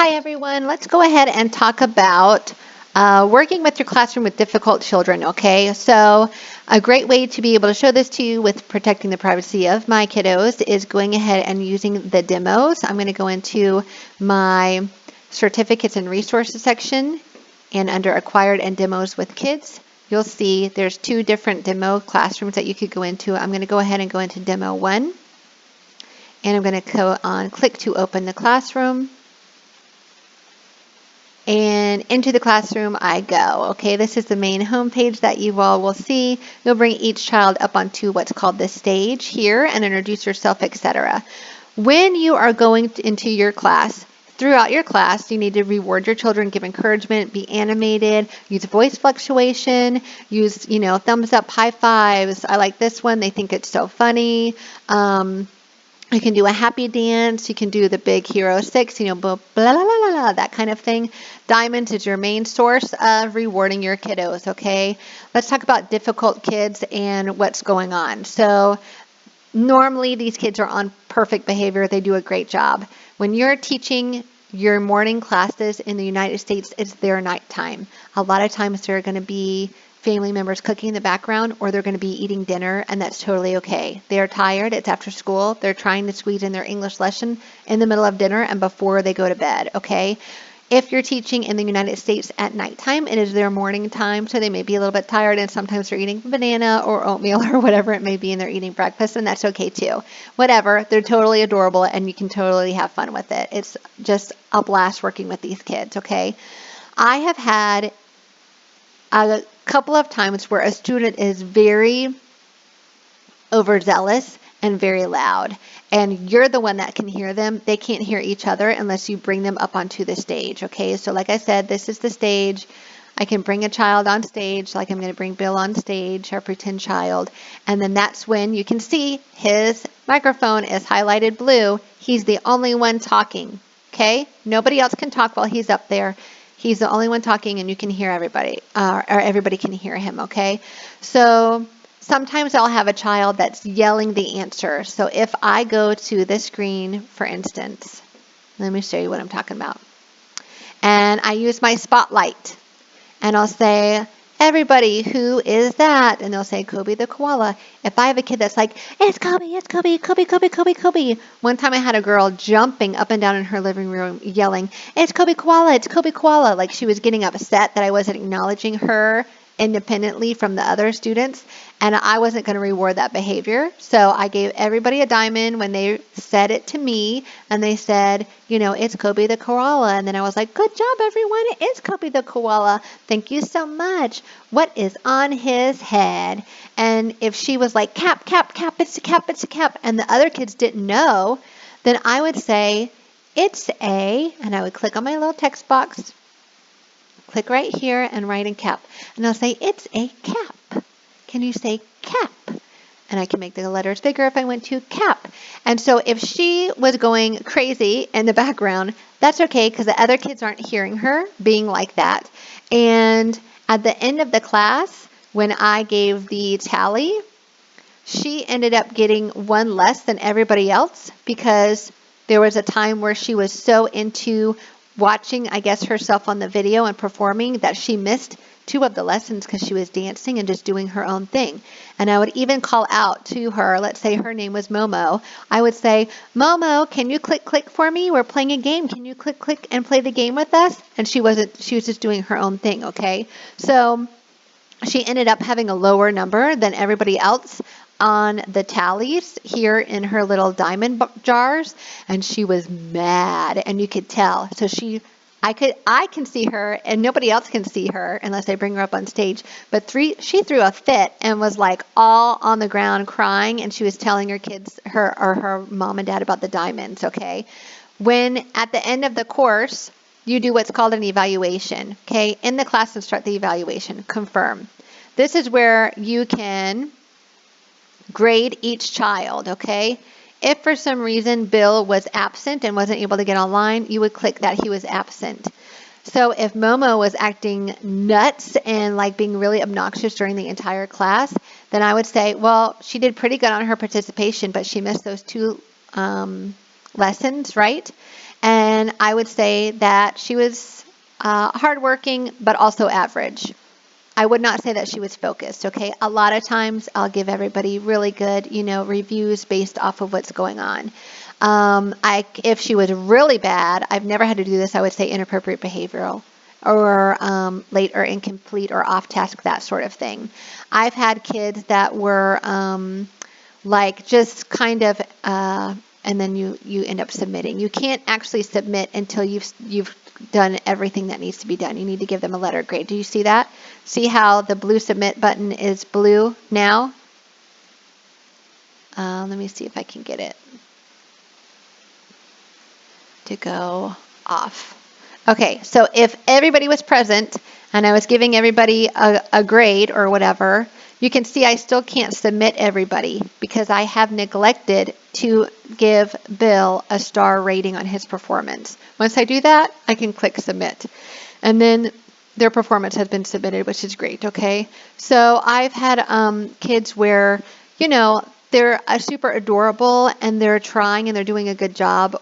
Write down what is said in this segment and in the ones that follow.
Hi everyone, let's go ahead and talk about working with your classroom with difficult children, okay? So a great way to be able to show this to you with protecting the privacy of my kiddos is going ahead and using the demos. I'm going to go into my certificates and resources section, and under acquired and demos with kids, you'll see there's two different demo classrooms that you could go into. I'm going to go ahead and go into demo 1, and I'm going to go on click to open the classroom. And into the classroom I go. Okay, this is the main home page that you all will see. You'll bring each child up onto what's called the stage here and introduce yourself, etc. When you are going into your class, throughout your class, you need to reward your children, give encouragement, be animated, use voice fluctuation, use, thumbs up, high fives. I like this one. They think it's so funny. You can do a happy dance. You can do the big hero 6, blah, blah, blah, blah, blah, that kind of thing. Diamonds is your main source of rewarding your kiddos, okay? Let's talk about difficult kids and what's going on. So normally these kids are on perfect behavior. They do a great job. When you're teaching your morning classes in the United States, it's their nighttime. A lot of times there are going to be family members cooking in the background, or they're going to be eating dinner, and that's totally okay. They're tired. It's after school. They're trying to squeeze in their English lesson in the middle of dinner and before they go to bed, okay? If you're teaching in the United States at nighttime, it is their morning time, so they may be a little bit tired, and sometimes they're eating banana or oatmeal or whatever it may be, and they're eating breakfast, and that's okay too. Whatever, they're totally adorable, and you can totally have fun with it. It's just a blast working with these kids, okay? I have had a couple of times where a student is very overzealous and very loud, and you're the one that can hear them. They can't hear each other unless you bring them up onto the stage, okay? So like I said, this is the stage. I can bring a child on stage, like I'm going to bring Bill on stage, our pretend child, and then that's when you can see his microphone is highlighted blue. He's the only one talking, okay? Nobody else can talk while he's up there. He's the only one talking, and you can hear everybody, or everybody can hear him, okay? So sometimes I'll have a child that's yelling the answer. So if I go to this screen, for instance, let me show you what I'm talking about. And I use my spotlight, and I'll say, everybody, who is that? And they'll say, Kobe the koala. If I have a kid that's like, it's Kobe, Kobe, Kobe, Kobe, Kobe. One time I had a girl jumping up and down in her living room yelling, it's Kobe koala, it's Kobe koala. Like she was getting upset that I wasn't acknowledging her independently from the other students, and I wasn't going to reward that behavior. So I gave everybody a diamond when they said it to me, and they said, it's Kobe the koala. And then I was like, good job, everyone. It's Kobe the koala. Thank you so much. What is on his head? And if she was like, cap, cap, cap, it's a cap, it's a cap, and the other kids didn't know, then I would say, it's a, and I would click on my little text box, click right here and write in cap. And I'll say, it's a cap. Can you say cap? And I can make the letters bigger if I went to cap. And so if she was going crazy in the background, that's okay because the other kids aren't hearing her being like that. And at the end of the class, when I gave the tally, she ended up getting one less than everybody else because there was a time where she was so into watching, I guess, herself on the video and performing that she missed 2 of the lessons because she was dancing and just doing her own thing. And I would even call out to her, let's say her name was Momo. I would say, Momo, can you click, click for me? We're playing a game. Can you click, click and play the game with us? And she was just doing her own thing, okay? So she ended up having a lower number than everybody else on the tallies here in her little diamond jars, and she was mad, and you could tell. So I can see her, and nobody else can see her unless I bring her up on stage. But she threw a fit and was like all on the ground crying, and she was telling her kids, her mom and dad about the diamonds. Okay, when at the end of the course, you do what's called an evaluation. Okay, in the class and start the evaluation. Confirm. This is where you can grade each child, okay? If for some reason Bill was absent and wasn't able to get online, you would click that he was absent. So if Momo was acting nuts and like being really obnoxious during the entire class, then I would say, well, she did pretty good on her participation, but she missed those 2 lessons, right? And I would say that she was hardworking, but also average. I would not say that she was focused, okay? A lot of times I'll give everybody really good, reviews based off of what's going on. If she was really bad, I've never had to do this, I would say inappropriate behavioral or late or incomplete or off task, that sort of thing. I've had kids that were like just kind of, and then you end up submitting. You can't actually submit until you've done everything that needs to be done. You need to give them a letter grade. Do you see that? See how the blue submit button is blue now? Let me see if I can get it to go off. Okay, so if everybody was present and I was giving everybody a grade or whatever, you can see I still can't submit everybody because I have neglected to give Bill a star rating on his performance. Once I do that, I can click submit. And then their performance has been submitted, which is great, okay? So I've had kids where, they're super adorable and they're trying and they're doing a good job.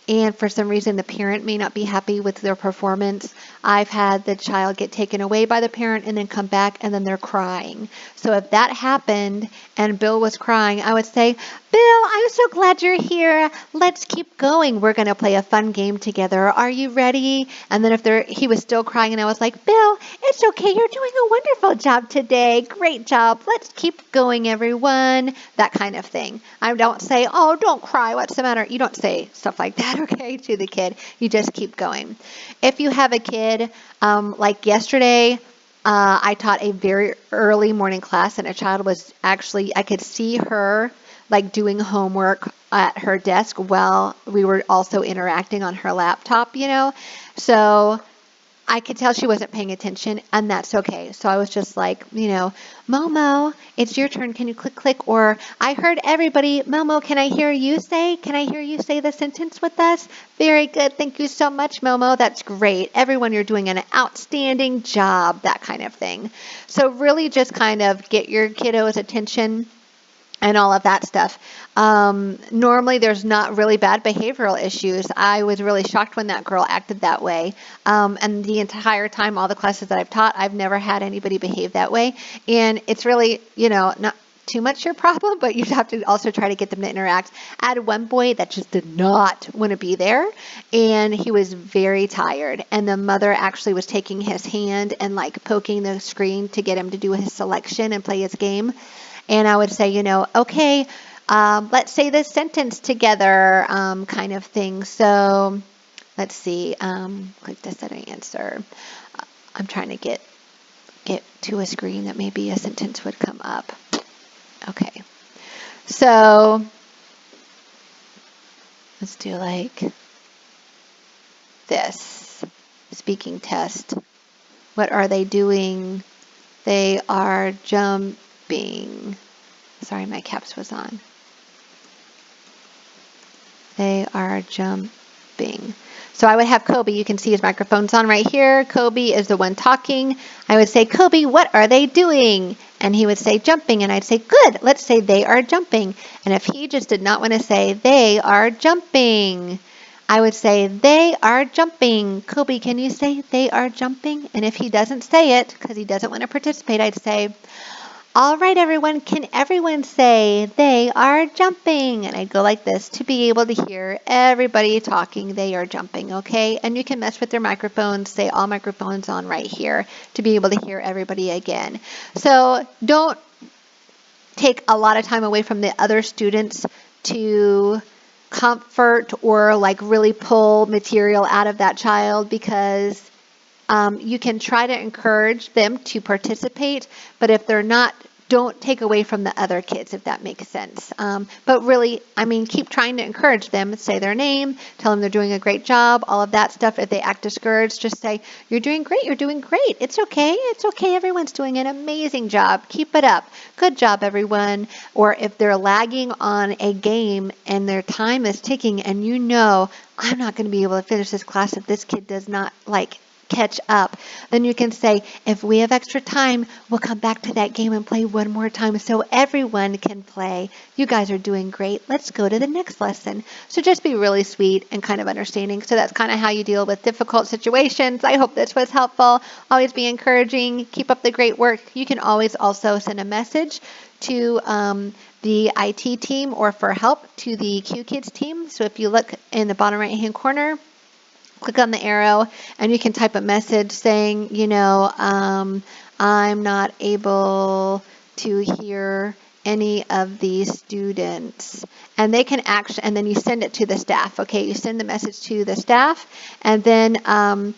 And for some reason, the parent may not be happy with their performance. I've had the child get taken away by the parent and then come back and then they're crying. So if that happened and Bill was crying, I would say, Bill, I'm so glad you're here. Let's keep going. We're going to play a fun game together. Are you ready? And then if he was still crying and I was like, Bill, it's okay. You're doing a wonderful job today. Great job. Let's keep going, everyone. That kind of thing. I don't say, oh, don't cry. What's the matter? You don't say stuff like that, okay, to the kid. You just keep going. If you have a kid, like yesterday, I taught a very early morning class and a child was actually, I could see her like doing homework at her desk while we were also interacting on her laptop, So I could tell she wasn't paying attention, and that's okay. So I was just like, Momo, it's your turn. Can you click? Or I heard everybody, Momo, can I hear you say the sentence with us? Very good. Thank you so much, Momo. That's great. Everyone, you're doing an outstanding job, that kind of thing. So really just kind of get your kiddo's attention and all of that stuff. Normally, there's not really bad behavioral issues. I was really shocked when that girl acted that way. And the entire time, all the classes that I've taught, I've never had anybody behave that way. And it's really, not too much your problem, but you have to also try to get them to interact. I had one boy that just did not want to be there, and he was very tired. And the mother actually was taking his hand and like poking the screen to get him to do his selection and play his game. And I would say, okay, let's say this sentence together, kind of thing. So let's see, click to set an answer. I'm trying to get to a screen that maybe a sentence would come up. Okay, so let's do like this, speaking test. What are they doing? They are jumping. Sorry, my caps was on. They are jumping. So I would have Kobe. You can see his microphone's on right here. Kobe is the one talking. I would say, Kobe, what are they doing? And he would say, jumping. And I'd say, good. Let's say they are jumping. And if he just did not want to say, they are jumping, I would say, they are jumping. Kobe, can you say they are jumping? And if he doesn't say it because he doesn't want to participate, I'd say, all right, everyone, can everyone say they are jumping? And I'd go like this to be able to hear everybody talking, they are jumping, okay? And you can mess with their microphones, say all microphones on right here to be able to hear everybody again. So don't take a lot of time away from the other students to comfort or like really pull material out of that child, because you can try to encourage them to participate, but if they're not, don't take away from the other kids, if that makes sense. But really, keep trying to encourage them. Say their name, tell them they're doing a great job, all of that stuff. If they act discouraged, just say, you're doing great, you're doing great. It's okay, everyone's doing an amazing job. Keep it up. Good job, everyone. Or if they're lagging on a game and their time is ticking and I'm not going to be able to finish this class if this kid does not catch up. Then you can say, if we have extra time, we'll come back to that game and play one more time so everyone can play. You guys are doing great. Let's go to the next lesson. So just be really sweet and kind of understanding. So that's kind of how you deal with difficult situations. I hope this was helpful. Always be encouraging. Keep up the great work. You can always also send a message to the IT team or for help to the QKids team. So if you look in the bottom right-hand corner, click on the arrow and you can type a message saying, I'm not able to hear any of these students. And they can and then you send it to the staff. Okay, you send the message to the staff and then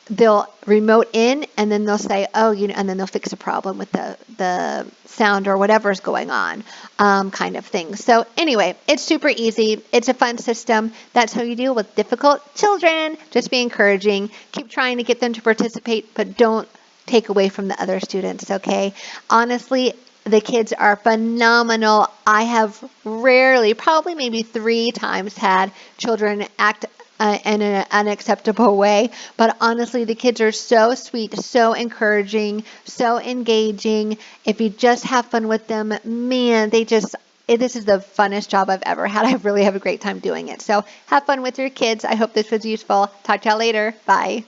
they'll remote in and then they'll say, and then they'll fix a problem with the sound or whatever's going on, kind of thing. So anyway, it's super easy. It's a fun system. That's how you deal with difficult children. Just be encouraging. Keep trying to get them to participate, but don't take away from the other students, okay? Honestly, the kids are phenomenal. I have rarely, probably maybe 3 times had children act in an unacceptable way. But honestly, the kids are so sweet, so encouraging, so engaging. If you just have fun with them, man, this is the funnest job I've ever had. I really have a great time doing it. So have fun with your kids. I hope this was useful. Talk to y'all later. Bye.